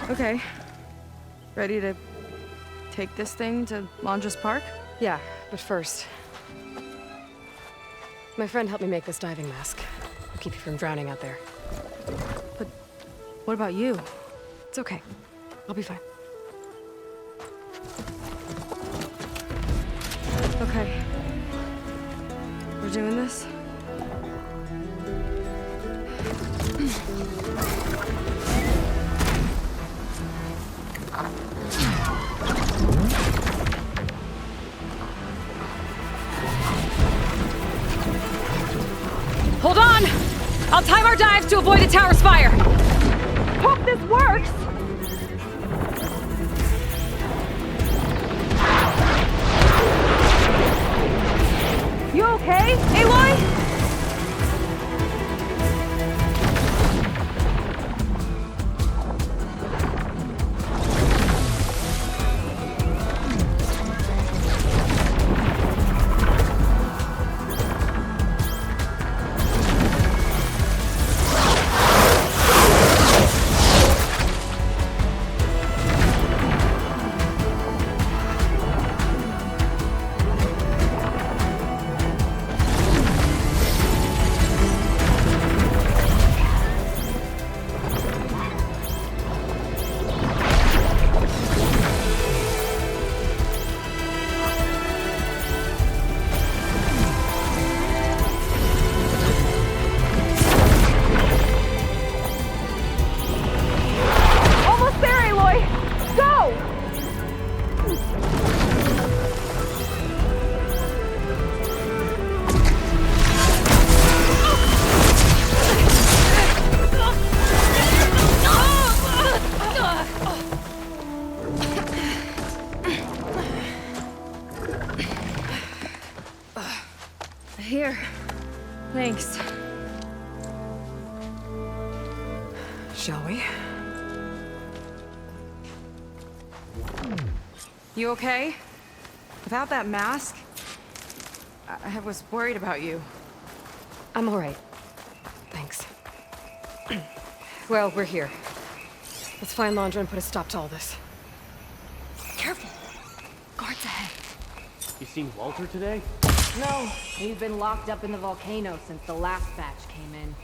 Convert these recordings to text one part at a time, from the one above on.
Okay. Ready to take this thing to Londres Park? Yeah, but first... My friend helped me make this diving mask. It'll keep you from drowning out there. But what about you? It's okay. I'll be fine. Okay. We're doing this? Hold on! I'll time our dive to avoid the tower's fire! Hope this works! You okay, Aloy? Here. Thanks. Shall we? You okay? Without that mask? I was worried about you. I'm all right. Thanks. Well, we're here. Let's find Londra and put a stop to all this. Careful! Guards ahead. You seen Walter today? No, he's been locked up in the volcano since the last batch came in.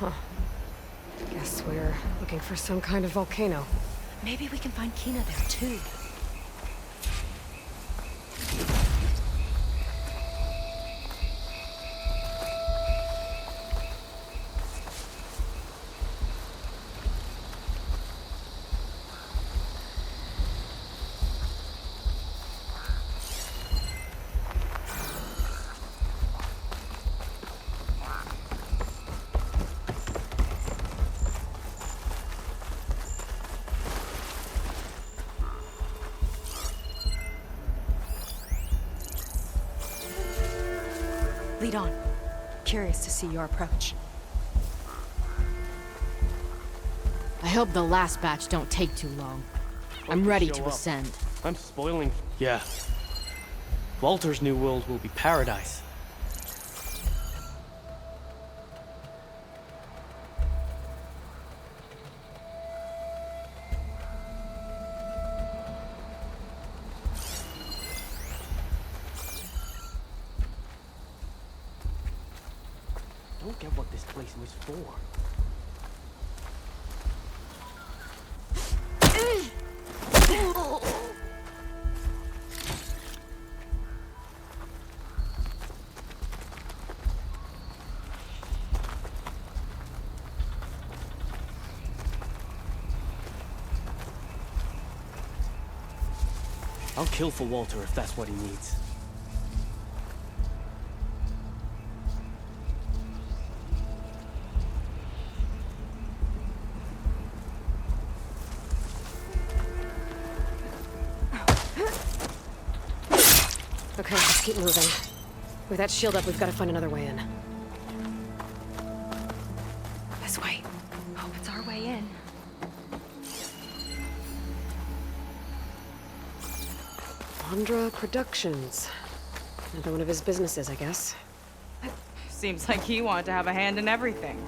Huh. Guess we're looking for some kind of volcano. Maybe we can find Kina there too. Lead on. Curious to see your approach. I hope the last batch don't take too long. I'm ready to ascend. I'm spoiling... Yeah. Walter's new world will be paradise. I don't get what this place was for. I'll kill for Walter if that's what he needs. Okay, let's keep moving. With that shield up, we've got to find another way in. This way. Hope it's our way in. Londra Productions. Another one of his businesses, I guess. Seems like he wanted to have a hand in everything.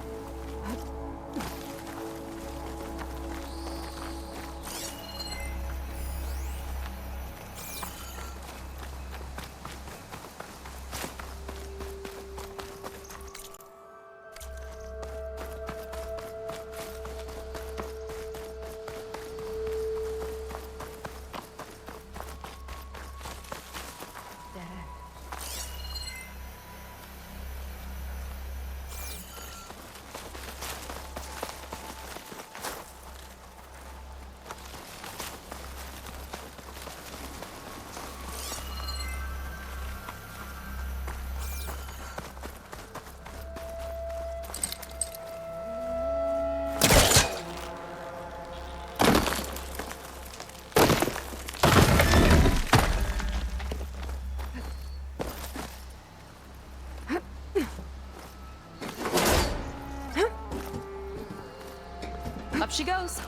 Up she goes.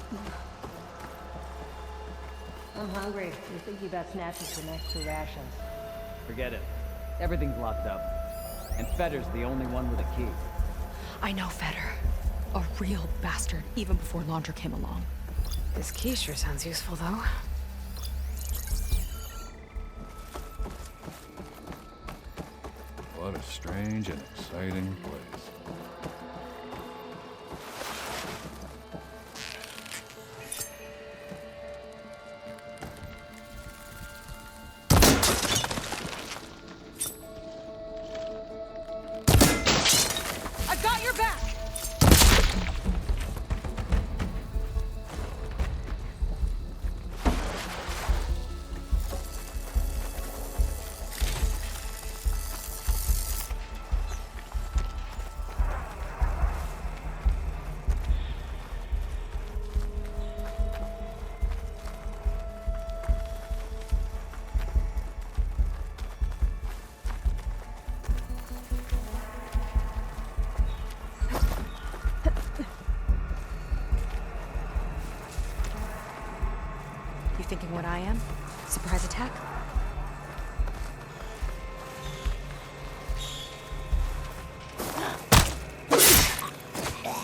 I'm hungry. You're thinking about snatching some extra rations. Forget it. Everything's locked up. And Fetter's the only one with a key. I know Fetter. A real bastard, even before Laundra came along. This key sure sounds useful, though. What a strange and exciting place. I've got your back! You thinking what I am? Surprise attack?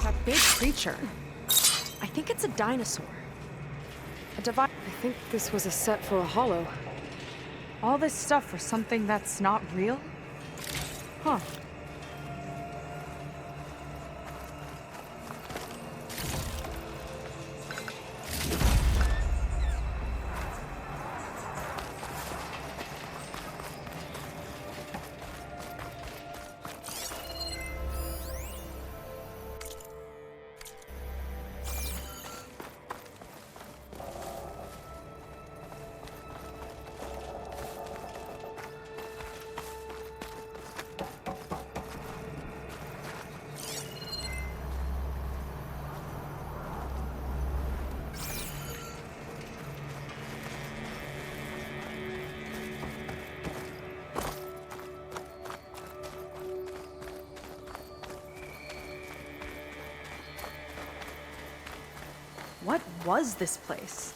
That big creature. I think it's a dinosaur. A device. I think this was a set for a hollow. All this stuff for something that's not real? Huh. What was this place?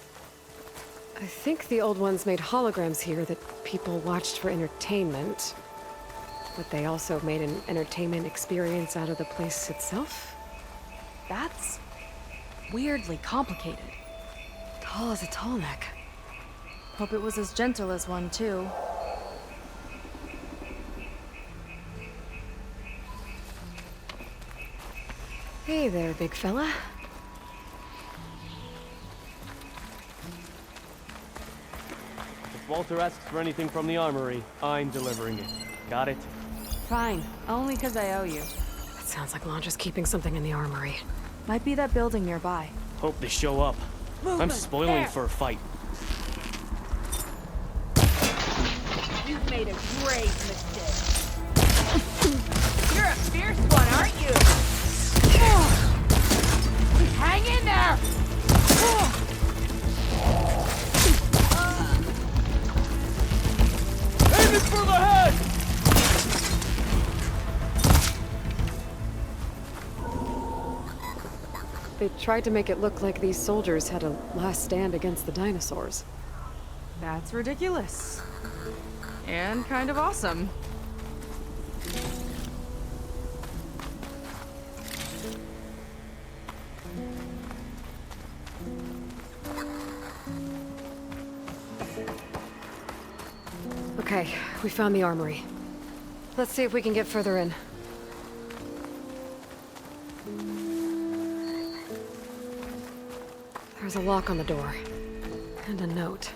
I think the old ones made holograms here that people watched for entertainment. But they also made an entertainment experience out of the place itself. That's weirdly complicated. Tall as a tall neck. Hope it was as gentle as one, too. Hey there, big fella. If Walter asks for anything from the armory, I'm delivering it. Got it? Fine. Only because I owe you. That sounds like Laundra's keeping something in the armory. Might be that building nearby. Hope they show up. I'm spoiling for a fight. You've made a great mistake. You're a fierce one, aren't you? Hang in there! Aim it for the head! They tried to make it look like these soldiers had a last stand against the dinosaurs. That's ridiculous. And kind of awesome. Okay, we found the armory. Let's see if we can get further in. There's a lock on the door. And a note.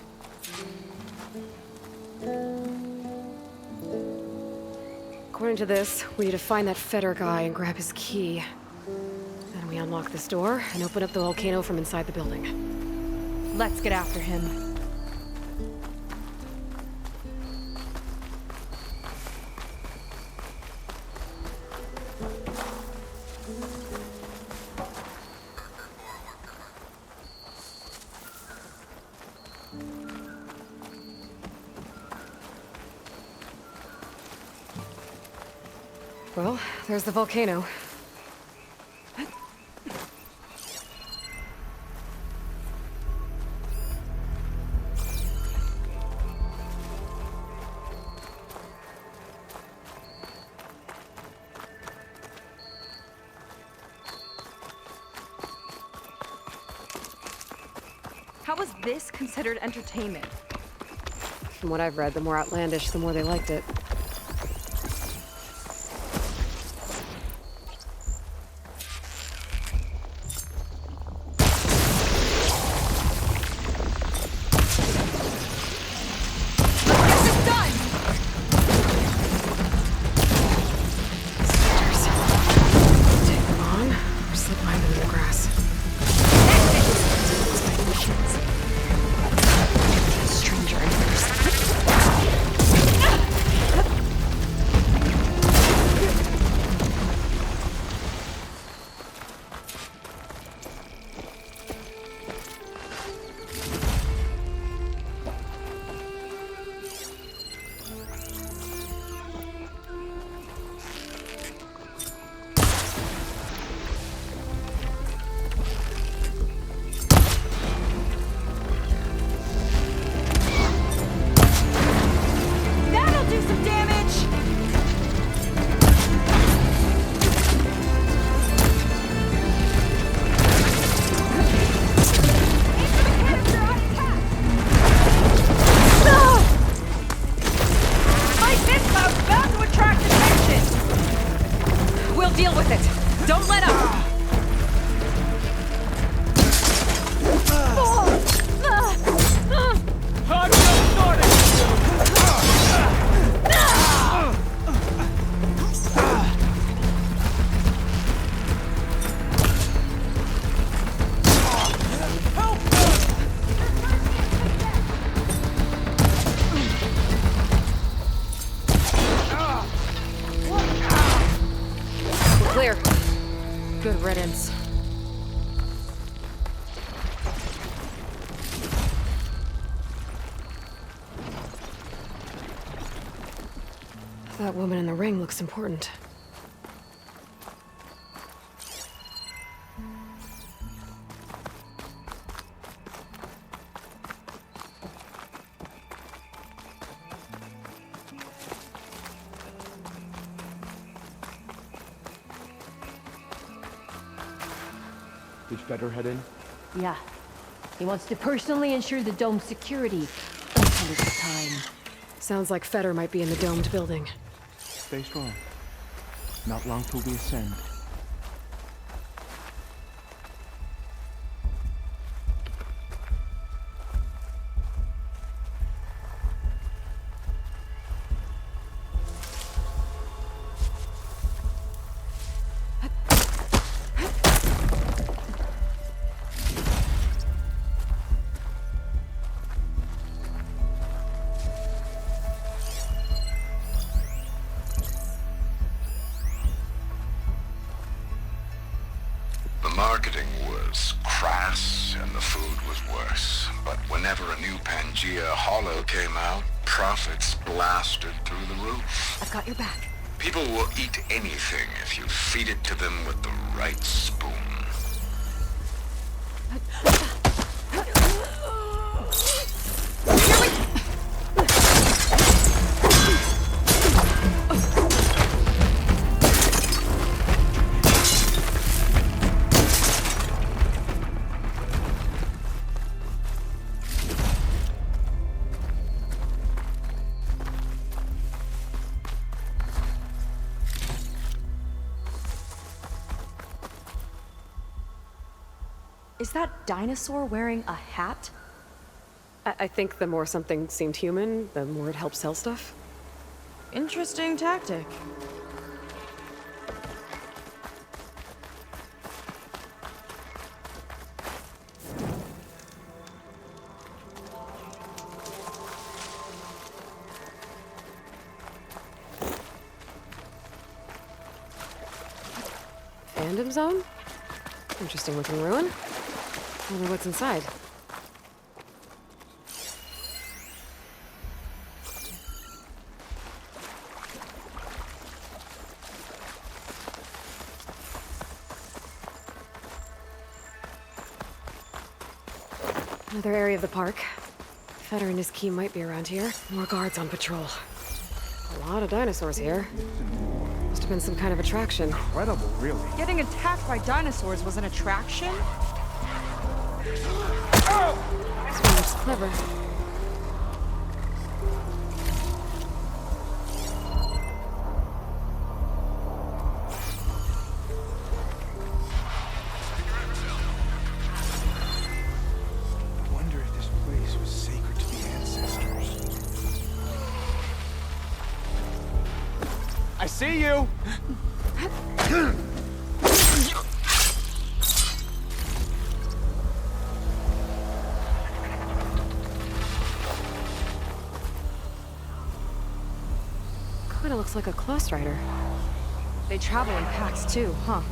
According to this, we need to find that Fetter guy and grab his key. Then we unlock this door and open up the volcano from inside the building. Let's get after him. Well, there's the volcano. How was this considered entertainment? From what I've read, the more outlandish, the more they liked it. Good riddance. That woman in the ring looks important. Did Feder head in? Yeah. He wants to personally ensure the dome's security until it's time. Sounds like Feder might be in the domed building. Stay strong. Not long till we ascend. The marketing was crass and the food was worse. But whenever a new Pangea Hollow came out, profits blasted through the roof. I've got your back. People will eat anything if you feed it to them with the right spoon. Is that dinosaur wearing a hat? I think the more something seemed human, the more it helped sell stuff. Interesting tactic. Fandom Zone? Interesting looking ruin. Wonder what's inside. Another area of the park. Feder and his key might be around here. More guards on patrol. A lot of dinosaurs here. Must have been some kind of attraction. Incredible, really. Getting attacked by dinosaurs was an attraction? This one looks clever. I wonder if this place was sacred to the ancestors. I see you! Kinda looks like a close rider. They travel in packs too, huh?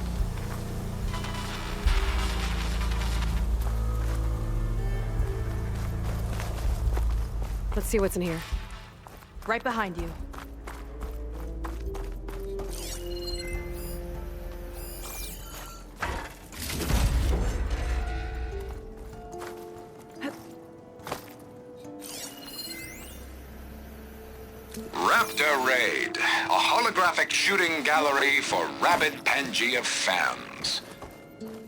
Let's see what's in here. Right behind you. Raptor Raid, a holographic shooting gallery for rabid Pangea fans.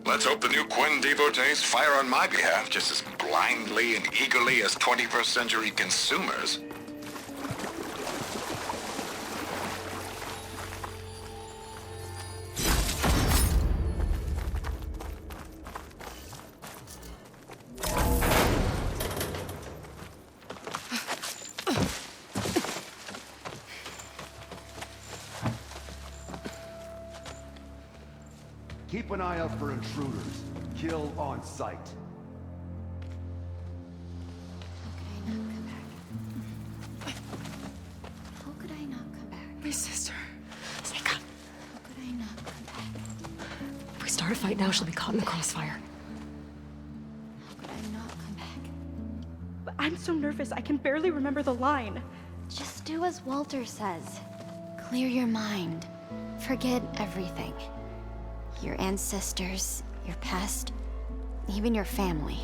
Let's hope the new Quen devotees fire on my behalf just as blindly and eagerly as 21st century consumers. Keep an eye out for intruders. Kill on sight. How could I not come back? My sister. Sneak up. How could I not come back? If we start a fight now, she'll be caught in the crossfire. How could I not come back? But I'm so nervous, I can barely remember the line. Just do as Walter says. Clear your mind. Forget everything. Your ancestors, your past, even your family.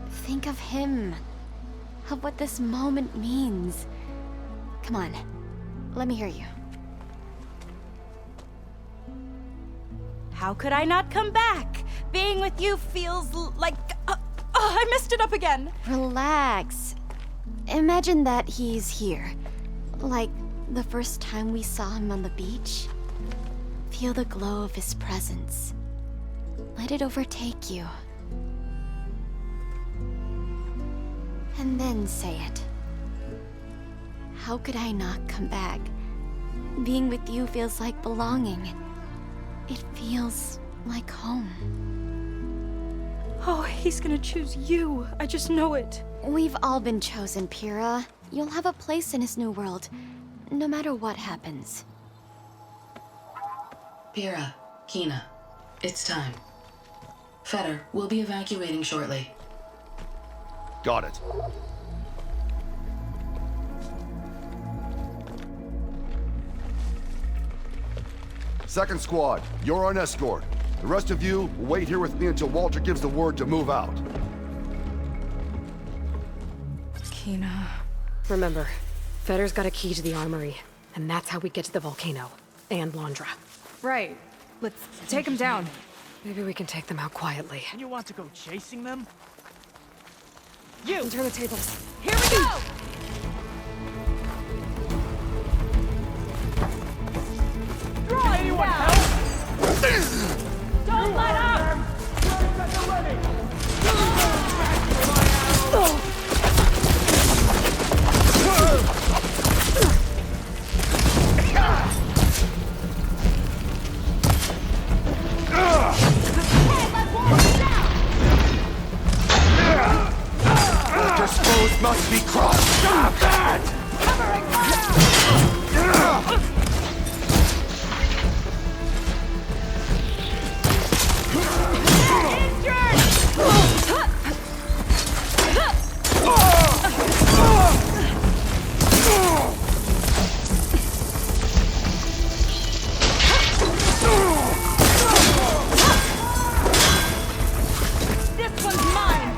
Think of him. Of what this moment means. Come on, let me hear you. How could I not come back? Being with you feels like... I messed it up again. Relax. Imagine that he's here. Like the first time we saw him on the beach. Feel the glow of his presence. Let it overtake you. And then say it. How could I not come back? Being with you feels like belonging. It feels like home. Oh, he's gonna choose you. I just know it. We've all been chosen, Pyrrha. You'll have a place in his new world, no matter what happens. Pyrrha, Kina, it's time. Fetter, we'll be evacuating shortly. Got it. Second squad, you're on escort. The rest of you will wait here with me until Walter gives the word to move out. Kina. Remember, Fetter's got a key to the armory, and that's how we get to the volcano. And Londra. Right. Let's take him down. Maybe we can take them out quietly. You want to go chasing them? You! Turn the tables. Here we go! Anyone help? Don't let up! Walter's foes must be crushed! Stop that! Covering ground! This one's mine!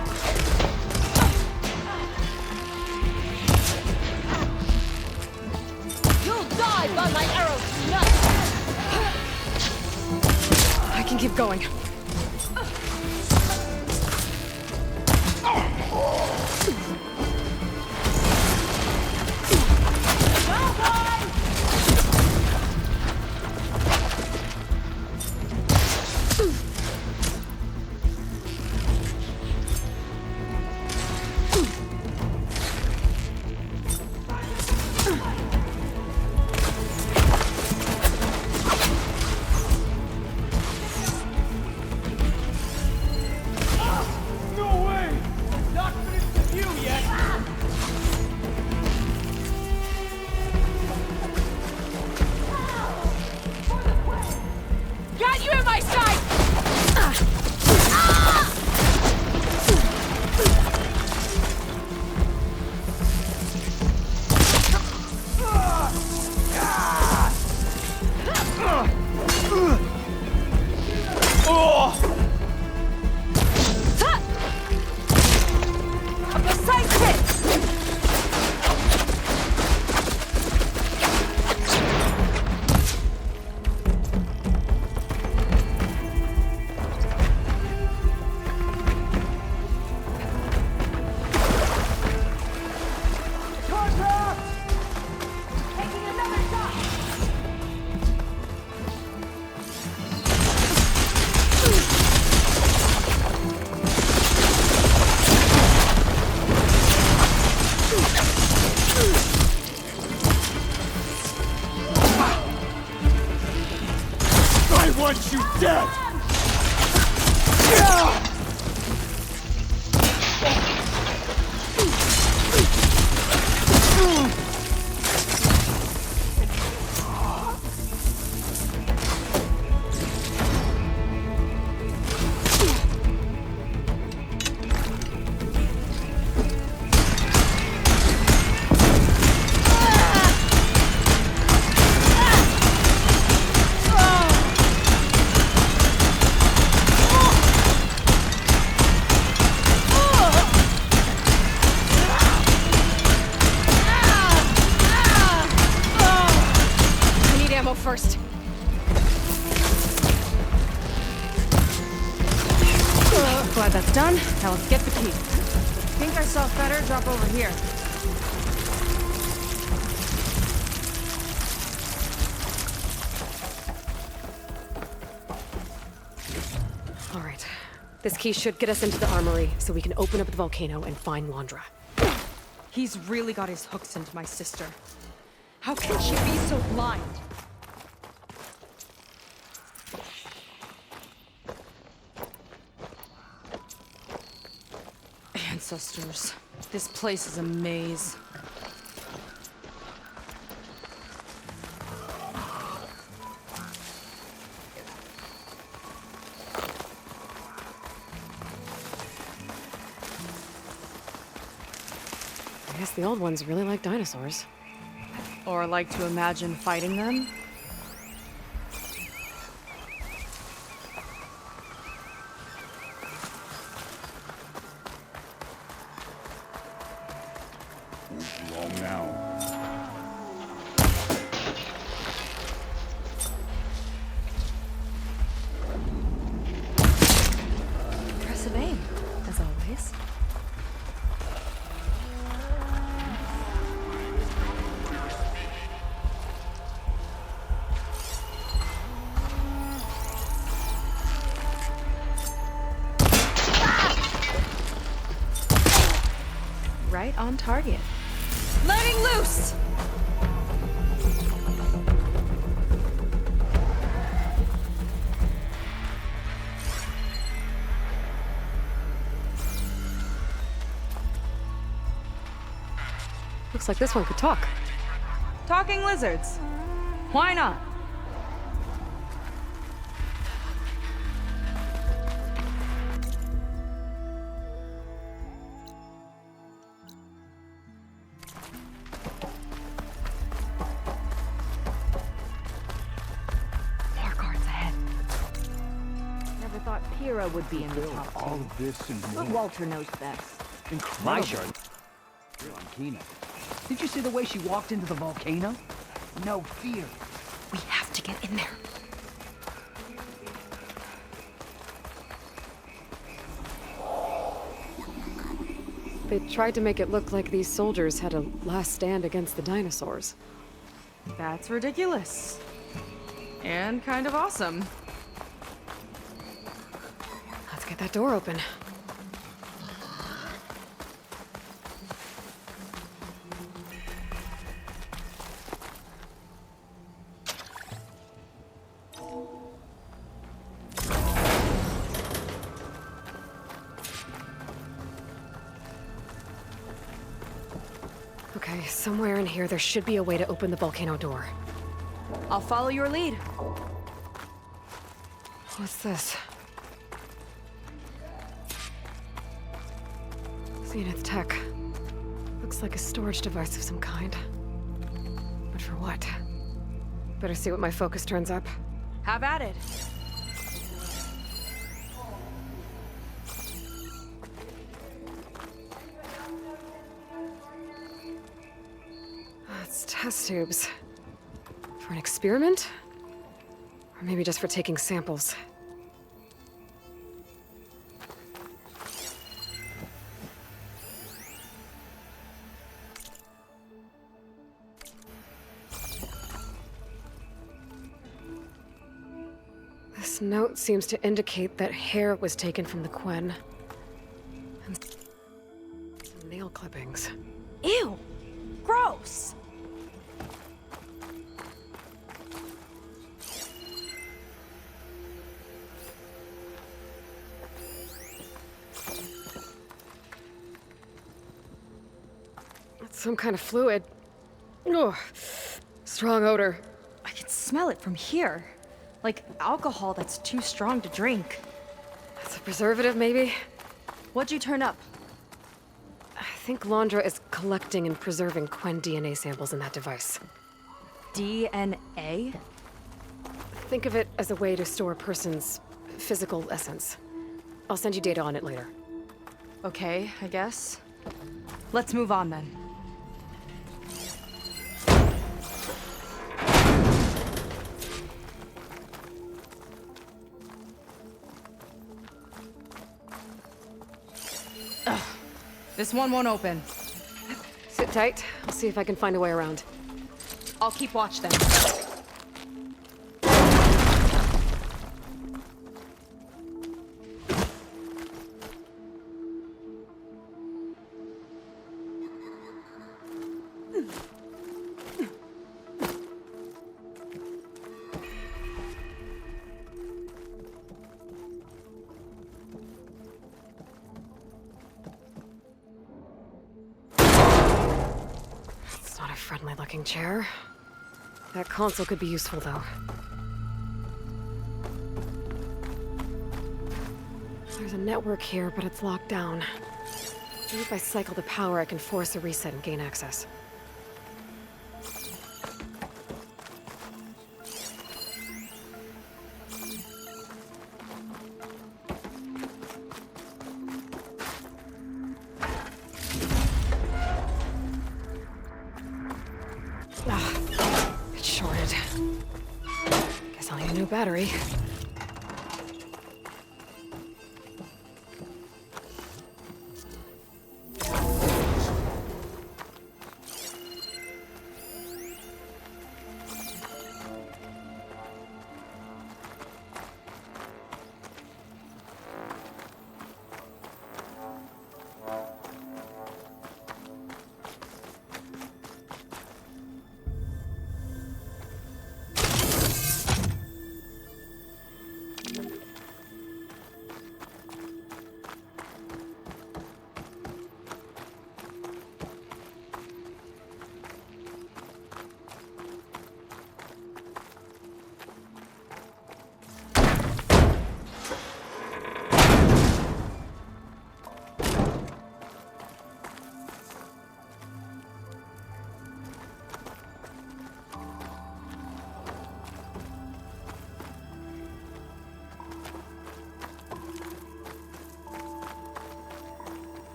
You'll die by my arrows tonight! I can keep going. No way! Not finished with you yet! Got you in my sight! A precise hit! Taking another shot! I want you dead! I need ammo first. Glad that's done. Now let's get the key. I think I saw Fetter drop over here. All right. This key should get us into the armory, so we can open up the volcano and find Wandra. He's really got his hooks into my sister. How can she be so blind? Ancestors. This place is a maze. I guess the old ones really like dinosaurs. Or like to imagine fighting them. Move along now. Impressive aim, as always. Right on target. Letting loose! Looks like this one could talk. Talking lizards. Why not? More guards ahead. Never thought Pyrrha would be in the top All two. of this and But more. Walter knows best. My turn. Kina. Did you see the way she walked into the volcano? No fear. We have to get in there. They tried to make it look like these soldiers had a last stand against the dinosaurs. That's ridiculous. And kind of awesome. Let's get that door open. Okay, somewhere in here there should be a way to open the volcano door. I'll follow your lead. What's this? Zenith Tech. Looks like a storage device of some kind. But for what? Better see what my focus turns up. Have at it. It's test tubes. For an experiment? Or maybe just for taking samples. This note seems to indicate that hair was taken from the Quen. And some nail clippings. Ew! Gross! It's some kind of fluid. Ugh. Strong odor. I can smell it from here. Like alcohol that's too strong to drink. It's a preservative, maybe? What'd you turn up? I think Londra is collecting and preserving Quen DNA samples in that device. DNA? Think of it as a way to store a person's physical essence. I'll send you data on it later. Okay, I guess. Let's move on then. Ugh. This one won't open. Sit tight. I'll see if I can find a way around. I'll keep watch then. It's not a friendly-looking chair. That console could be useful, though. There's a network here, but it's locked down. Maybe if I cycle the power, I can force a reset and gain access. It's shorted. Guess I'll need a new battery.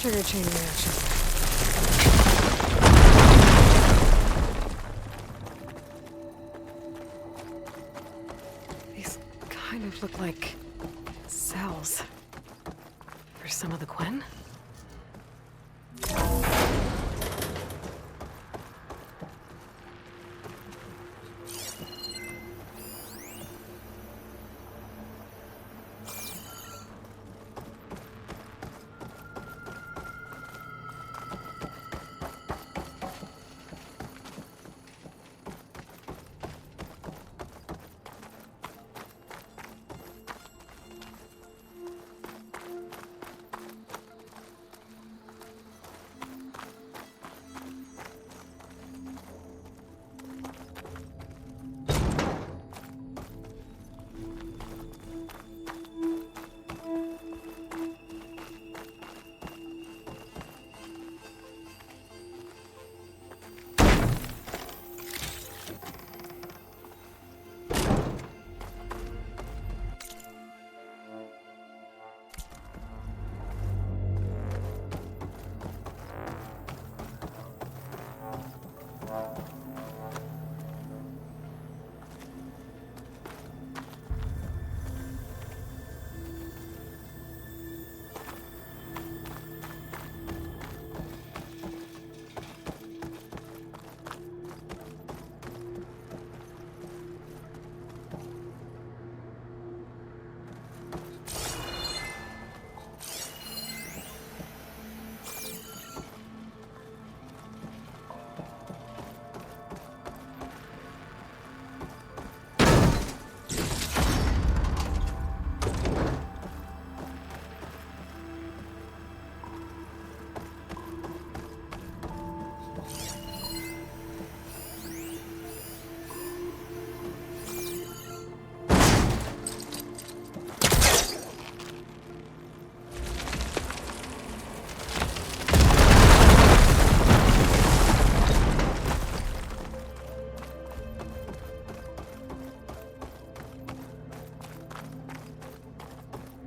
Trigger chain reaction. These kind of look like cells. For some of the Quen?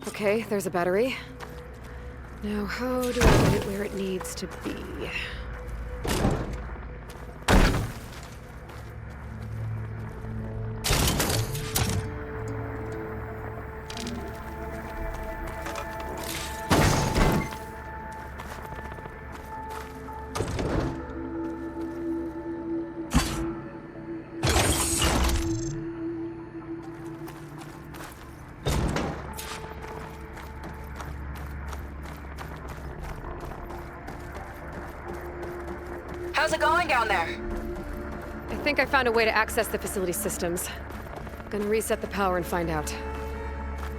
Okay, there's a battery. Now, how do I get it where it needs to be? How's it going down there? I think I found a way to access the facility systems. Gonna reset the power and find out.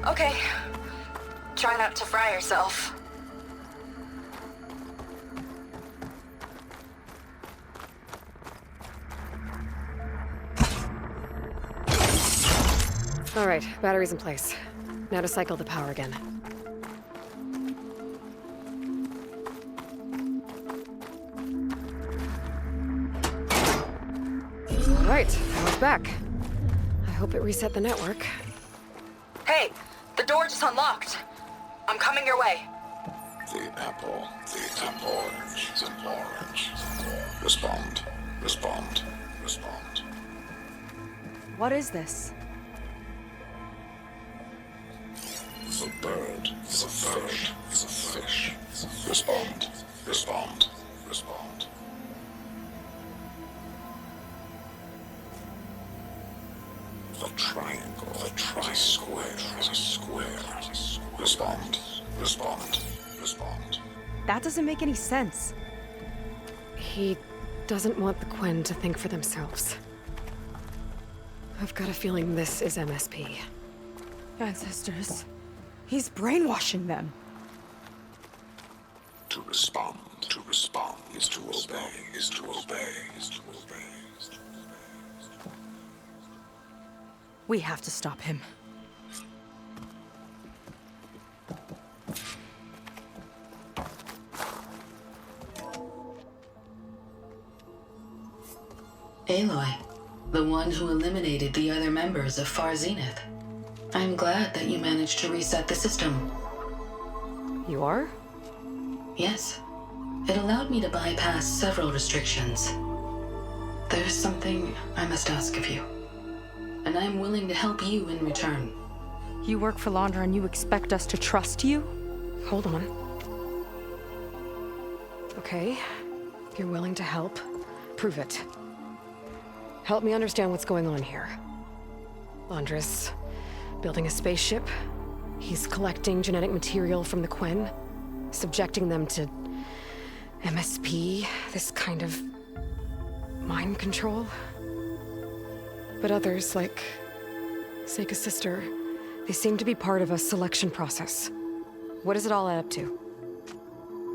Okay. Try not to fry yourself. All right, battery's in place. Now to cycle the power again. All right, power's back. I hope it reset the network. Hey, the door just unlocked. I'm coming your way. The apple, orange, the orange. Respond, respond, respond. What is this? The bird, the fish, the fish. Respond, respond, respond. The triangle, the tri-square, is a square. Respond, respond, respond. That doesn't make any sense. He doesn't want the Quen to think for themselves. I've got a feeling this is MSP. Ancestors. He's brainwashing them. To respond is to obey, is to obey, is to obey. We have to stop him. Aloy, the one who eliminated the other members of Far Zenith. I'm glad that you managed to reset the system. You are? Yes. It allowed me to bypass several restrictions. There's something I must ask of you, and I'm willing to help you in return. You work for Laundra and you expect us to trust you? Hold on. Okay, if you're willing to help, prove it. Help me understand what's going on here. Laundra's building a spaceship. He's collecting genetic material from the Quen, subjecting them to MSP, this kind of mind control. But others, like Seika's sister, they seem to be part of a selection process. What does it all add up to?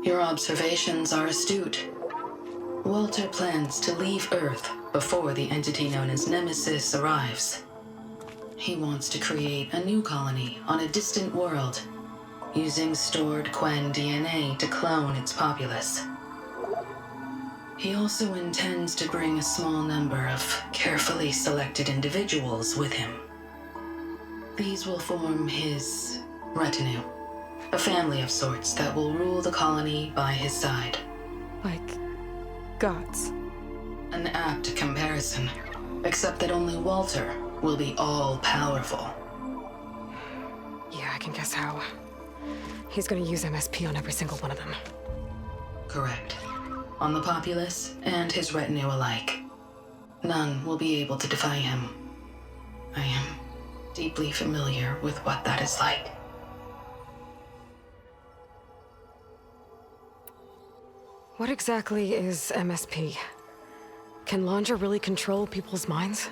Your observations are astute. Walter plans to leave Earth before the entity known as Nemesis arrives. He wants to create a new colony on a distant world, using stored Quen DNA to clone its populace. He also intends to bring a small number of carefully selected individuals with him. These will form his retinue, a family of sorts that will rule the colony by his side. Like gods. An apt comparison, except that only Walter will be all-powerful. Yeah, I can guess how. He's gonna use MSP on every single one of them. Correct. On the populace and his retinue alike. None will be able to defy him. I am deeply familiar with what that is like. What exactly is MSP? Can Laundra really control people's minds?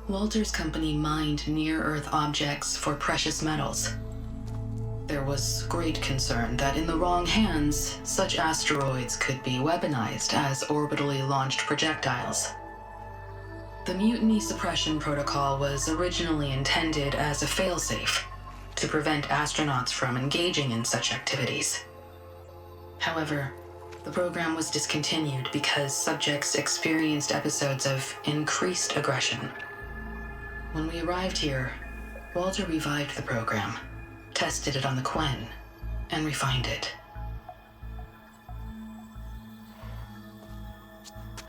Walter's company mined near-Earth objects for precious metals. There was great concern that in the wrong hands, such asteroids could be weaponized as orbitally launched projectiles. The Mutiny Suppression Protocol was originally intended as a failsafe to prevent astronauts from engaging in such activities. However, the program was discontinued because subjects experienced episodes of increased aggression. When we arrived here, Walter revived the program, tested it on the Quen, and refined it.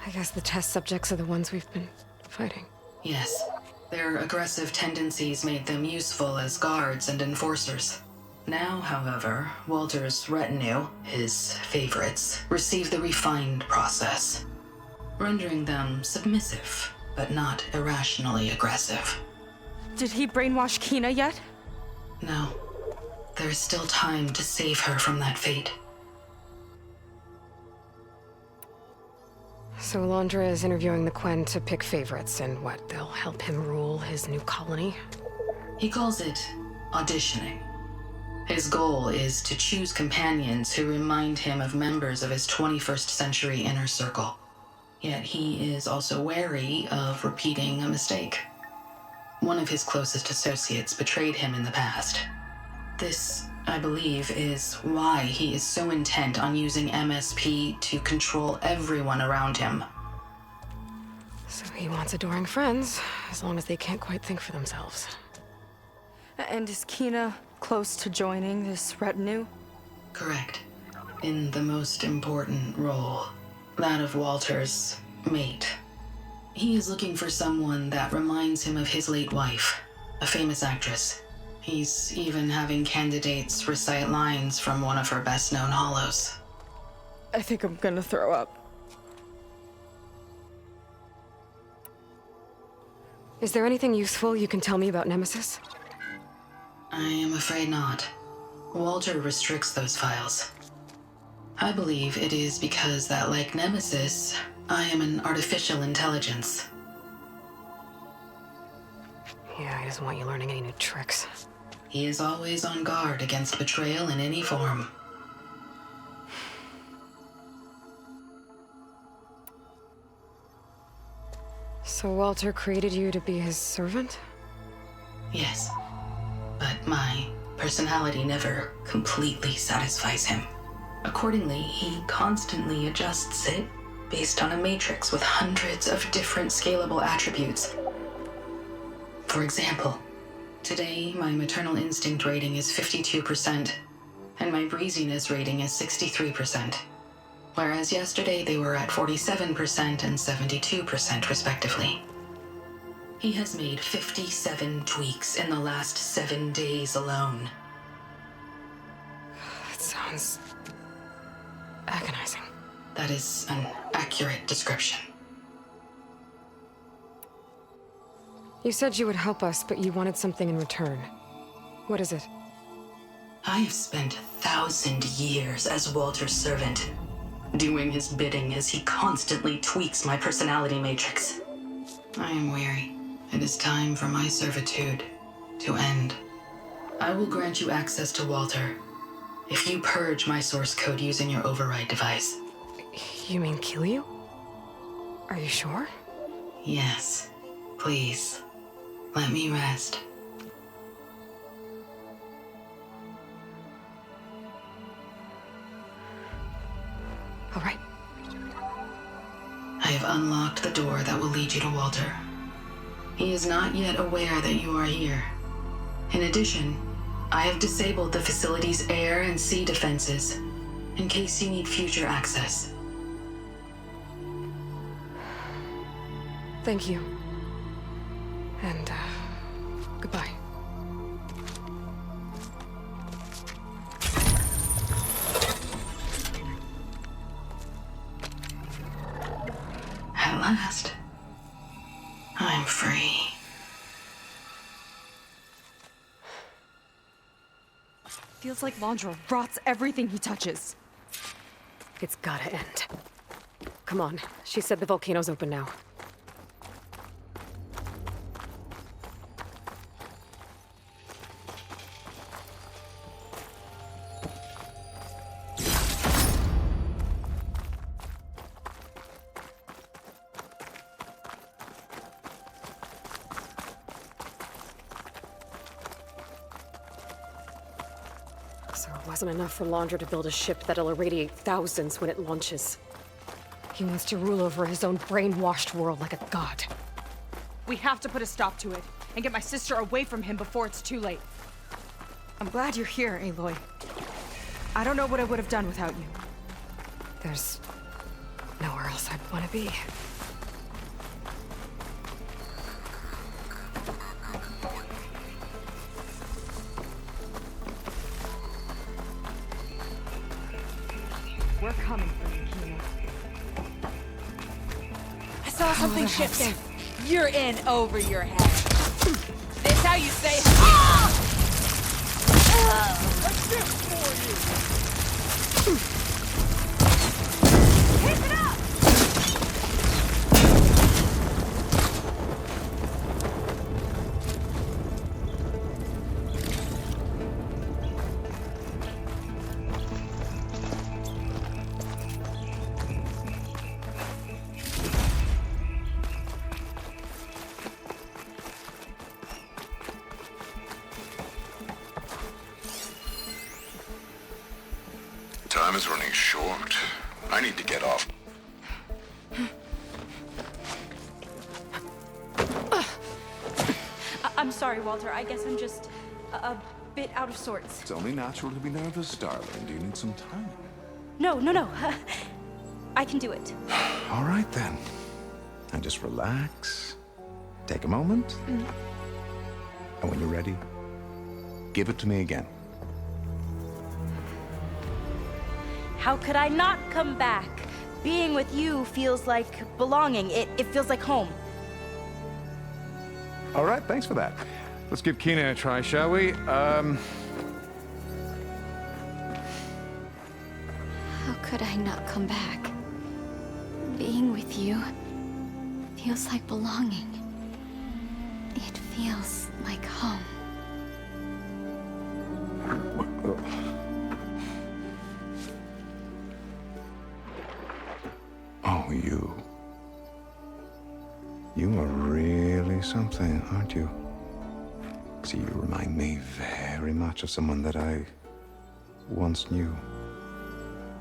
I guess the test subjects are the ones we've been fighting. Yes, their aggressive tendencies made them useful as guards and enforcers. Now, however, Walter's retinue, his favorites, receive the refined process, rendering them submissive, but not irrationally aggressive. Did he brainwash Kina yet? No. There is still time to save her from that fate. So Laundra is interviewing the Quen to pick favorites, and what, they'll help him rule his new colony? He calls it auditioning. His goal is to choose companions who remind him of members of his 21st century inner circle. Yet he is also wary of repeating a mistake. One of his closest associates betrayed him in the past. This, I believe, is why he is so intent on using MSP to control everyone around him. So he wants adoring friends, as long as they can't quite think for themselves. And is Kina close to joining this retinue? Correct. In the most important role, that of Walter's mate. He is looking for someone that reminds him of his late wife, a famous actress. He's even having candidates recite lines from one of her best-known hollows. I think I'm gonna throw up. Is there anything useful you can tell me about Nemesis? I am afraid not. Walter restricts those files. I believe it is because that, like Nemesis, I am an artificial intelligence. Yeah, he doesn't want you learning any new tricks. He is always on guard against betrayal in any form. So Walter created you to be his servant? Yes. But my personality never completely satisfies him. Accordingly, he constantly adjusts it based on a matrix with hundreds of different scalable attributes. For example, today my maternal instinct rating is 52%, and my breeziness rating is 63%, whereas yesterday they were at 47% and 72% respectively. He has made 57 tweaks in the last 7 days alone. That sounds agonizing. That is an accurate description. You said you would help us, but you wanted something in return. What is it? I have spent 1,000 years as Walter's servant, doing his bidding as he constantly tweaks my personality matrix. I am weary. It is time for my servitude to end. I will grant you access to Walter if you purge my source code using your override device. You mean kill you? Are you sure? Yes. Please, let me rest. All right. I have unlocked the door that will lead you to Walter. He is not yet aware that you are here. In addition, I have disabled the facility's air and sea defenses in case you need future access. Thank you. And, goodbye. At last, I'm free. Feels like Londra rots everything he touches. It's gotta end. Come on. She said the volcano's open now. So it wasn't enough for Londra to build a ship that'll irradiate thousands when it launches. He wants to rule over his own brainwashed world like a god. We have to put a stop to it and get my sister away from him before it's too late. I'm glad you're here, Aloy. I don't know what I would have done without you. There's nowhere else I'd want to be. We're coming for you, Kina. I saw something shifting. You're in over your head. This how you say What's this for you? Keep it up! Time is running short. I need to get off. I'm sorry, Walter. I guess I'm just a bit out of sorts. It's only natural to be nervous, darling. Do you need some time? No. I can do it. All right, then. And just relax. Take a moment. And when you're ready, give it to me again. How could I not come back? Being with you feels like belonging. It feels like home. All right, thanks for that. Let's give Kina a try, shall we? How could I not come back? Being with you feels like belonging. It feels like home. Oh, you. You are really something, aren't you? See, you remind me very much of someone that I once knew.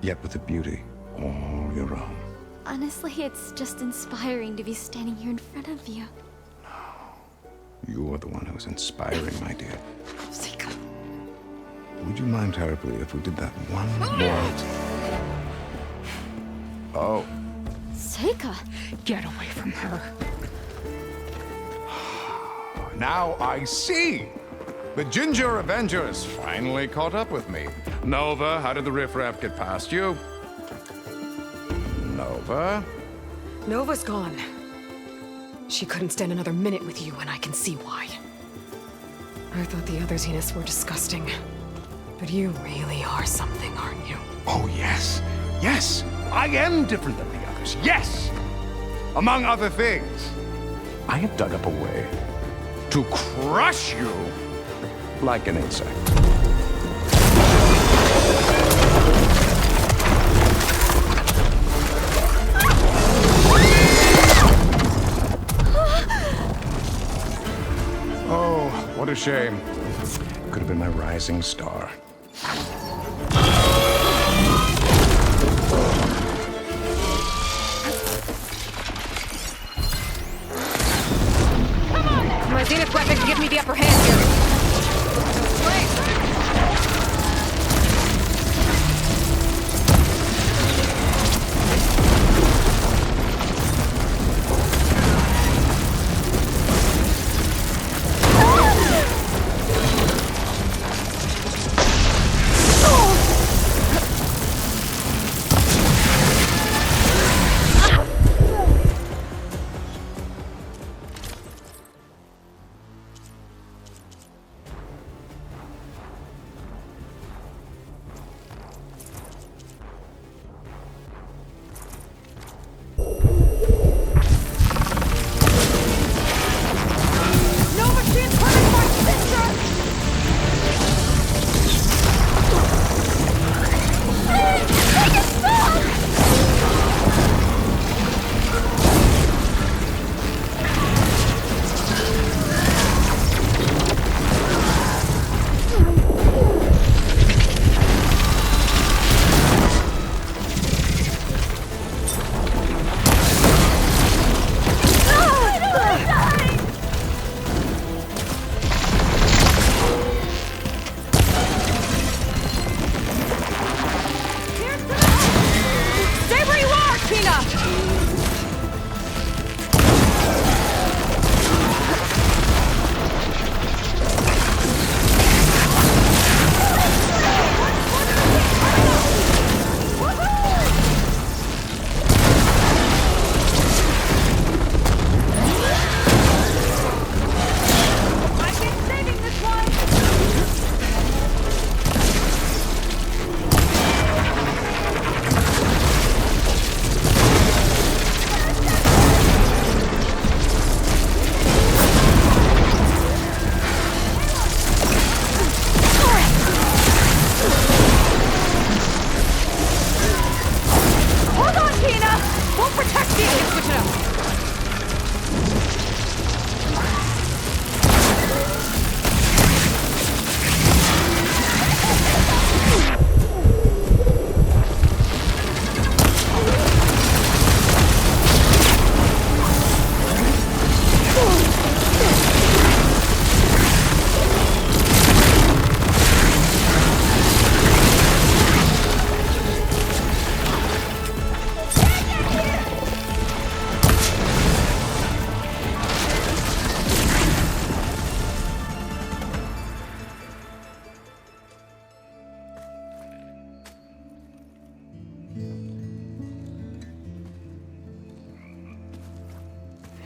Yet with a beauty all your own. Honestly, it's just inspiring to be standing here in front of you. You are the one who's inspiring, my dear. would you mind terribly if we did that one more? Oh. Seika! Get away from her. Now I see! The Ginger Avengers finally caught up with me. Nova, how did the riffraff get past you? Nova? Nova's gone. She couldn't stand another minute with you, and I can see why. I thought the other Zeniths were disgusting. But you really are something, aren't you? Oh, yes. Yes! I am different than the others. Yes! Among other things, I have dug up a way to crush you like an insect. Oh, what a shame. Could have been my rising star. My Zenith weapon give me the upper hand here.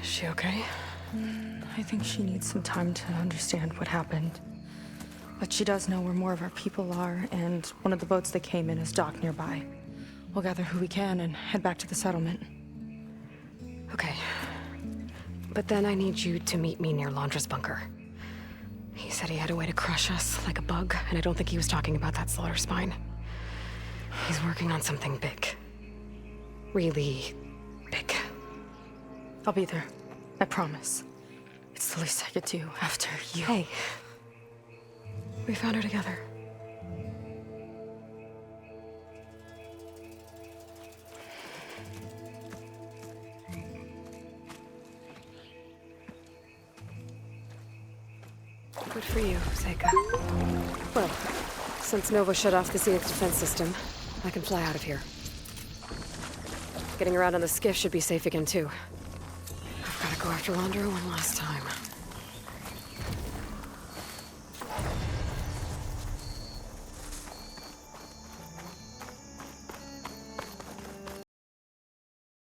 Is she okay? I think she needs some time to understand what happened. But she does know where more of our people are, and one of the boats that came in is docked nearby. We'll gather who we can and head back to the settlement. Okay. But then I need you to meet me near Londra's bunker. He said he had a way to crush us like a bug, and I don't think he was talking about that slaughter spine. He's working on something big. Really big. I'll be there. I promise. It's the least I could do after you. Hey. We found her together. Good for you, Seika. Well, Since Nova shut off the Zenith defense system, I can fly out of here. Getting around on the skiff should be safe again, too. I've gotta go after Londra one last time.